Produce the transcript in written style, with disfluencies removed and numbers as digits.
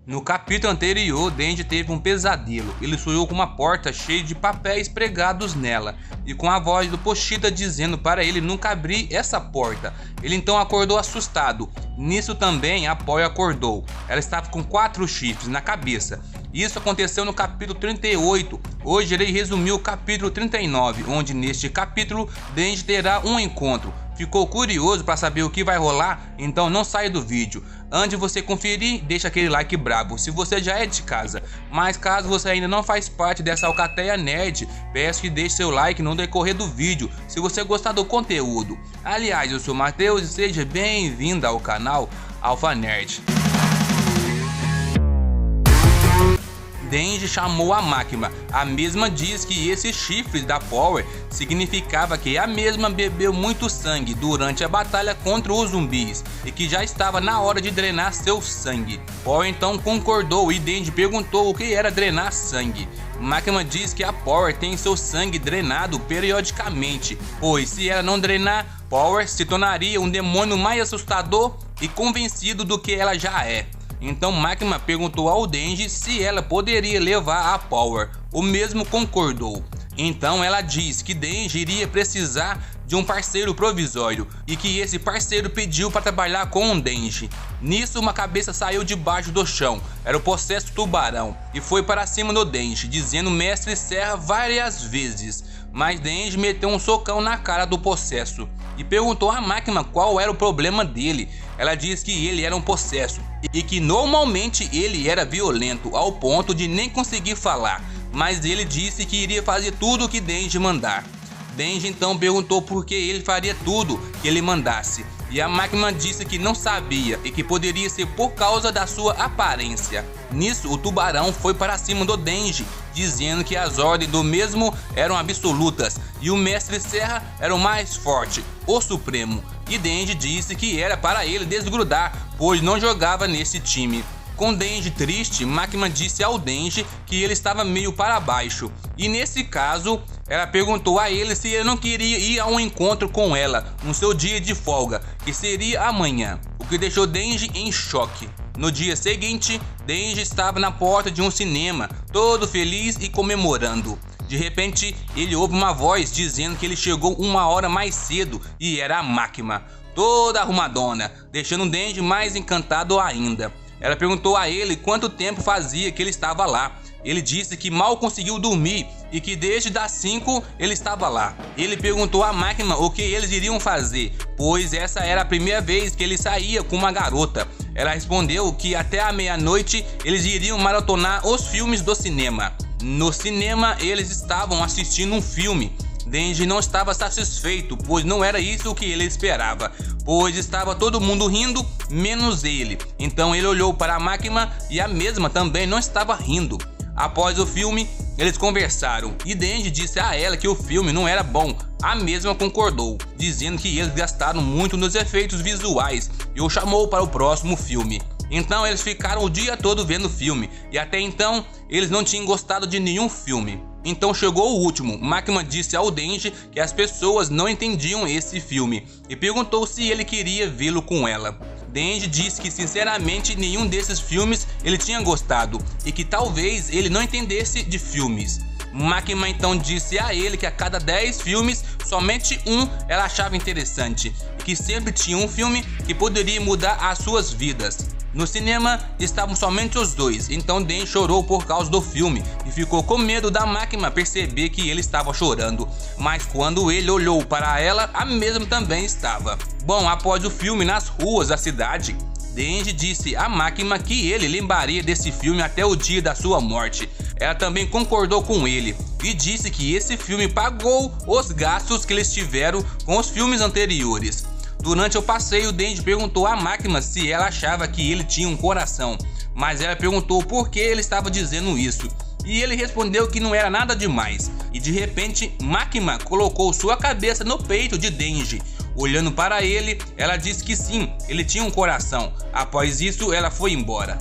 No capítulo anterior, Denji teve um pesadelo. Ele sonhou com uma porta cheia de papéis pregados nela e com a voz do Pochita dizendo para ele nunca abrir essa porta. Ele então acordou assustado. Nisso também a Power acordou. Ela estava com 4 chifres na cabeça. Isso aconteceu no capítulo 38. Hoje irei resumir o capítulo 39, onde neste capítulo Denji terá um encontro. Ficou curioso para saber o que vai rolar? Então não saia do vídeo. Antes de você conferir, deixa aquele like brabo se você já é de casa. Mas caso você ainda não faz parte dessa alcateia nerd, peço que deixe seu like no decorrer do vídeo se você gostar do conteúdo. Aliás, eu sou o Matheus e seja bem-vindo ao canal Alpha Nerd. Denji chamou a Makima. A mesma diz que esses chifres da Power significava que a mesma bebeu muito sangue durante a batalha contra os zumbis e que já estava na hora de drenar seu sangue. Power então concordou e Denji perguntou o que era drenar sangue. Makima diz que a Power tem seu sangue drenado periodicamente, pois se ela não drenar, Power se tornaria um demônio mais assustador e convencido do que ela já é. Então Makima perguntou ao Denji se ela poderia levar a Power. O mesmo concordou. Então ela diz que Denji iria precisar de um parceiro provisório e que esse parceiro pediu para trabalhar com o Denji. Nisso uma cabeça saiu debaixo do chão, era o possesso tubarão, e foi para cima do Denji, dizendo Mestre Serra várias vezes. Mas Denji meteu um socão na cara do possesso e perguntou a Makima qual era o problema dele. Ela diz que ele era um possesso e que normalmente ele era violento ao ponto de nem conseguir falar, mas ele disse que iria fazer tudo o que Denji mandar. Denji então perguntou por que ele faria tudo que ele mandasse, e a Makima disse que não sabia e que poderia ser por causa da sua aparência. Nisso o tubarão foi para cima do Denji, dizendo que as ordens do mesmo eram absolutas e o Mestre Serra era o mais forte, o supremo, e Denji disse que era para ele desgrudar, pois não jogava nesse time. Com Denji triste, Makima disse ao Denji que ele estava meio para baixo, e nesse caso ela perguntou a ele se ele não queria ir a um encontro com ela no seu dia de folga, que seria amanhã, o que deixou Denji em choque. No dia seguinte, Denji estava na porta de um cinema, todo feliz e comemorando. De repente, ele ouve uma voz dizendo que ele chegou 1 hora mais cedo e era a Makima, toda arrumadona, deixando Denji mais encantado ainda. Ela perguntou a ele quanto tempo fazia que ele estava lá. Ele disse que mal conseguiu dormir e que desde das 5 ele estava lá. Ele perguntou a Makima o que eles iriam fazer, pois essa era a primeira vez que ele saía com uma garota. Ela respondeu que até a meia-noite eles iriam maratonar os filmes do cinema. No cinema eles estavam assistindo um filme. Denji não estava satisfeito, pois não era isso que ele esperava, pois estava todo mundo rindo, menos ele. Então ele olhou para a Makima e a mesma também não estava rindo. Após o filme, eles conversaram e Denji disse a ela que o filme não era bom. A mesma concordou, dizendo que eles gastaram muito nos efeitos visuais e o chamou para o próximo filme. Então eles ficaram o dia todo vendo o filme e até então eles não tinham gostado de nenhum filme. Então chegou o último. Makima disse ao Denji que as pessoas não entendiam esse filme e perguntou se ele queria vê-lo com ela. Denji disse que sinceramente nenhum desses filmes ele tinha gostado e que talvez ele não entendesse de filmes. Makima então disse a ele que a cada 10 filmes, somente um ela achava interessante e que sempre tinha um filme que poderia mudar as suas vidas. No cinema estavam somente os dois, então Denji chorou por causa do filme e ficou com medo da Makima perceber que ele estava chorando, mas quando ele olhou para ela, a mesma também estava. Bom, após o filme nas ruas da cidade, Denji disse a Makima que ele lembraria desse filme até o dia da sua morte. Ela também concordou com ele e disse que esse filme pagou os gastos que eles tiveram com os filmes anteriores. Durante o passeio, Denji perguntou a Makima se ela achava que ele tinha um coração, mas ela perguntou por que ele estava dizendo isso, e ele respondeu que não era nada demais. E de repente, Makima colocou sua cabeça no peito de Denji. Olhando para ele, ela disse que sim, ele tinha um coração. Após isso, ela foi embora.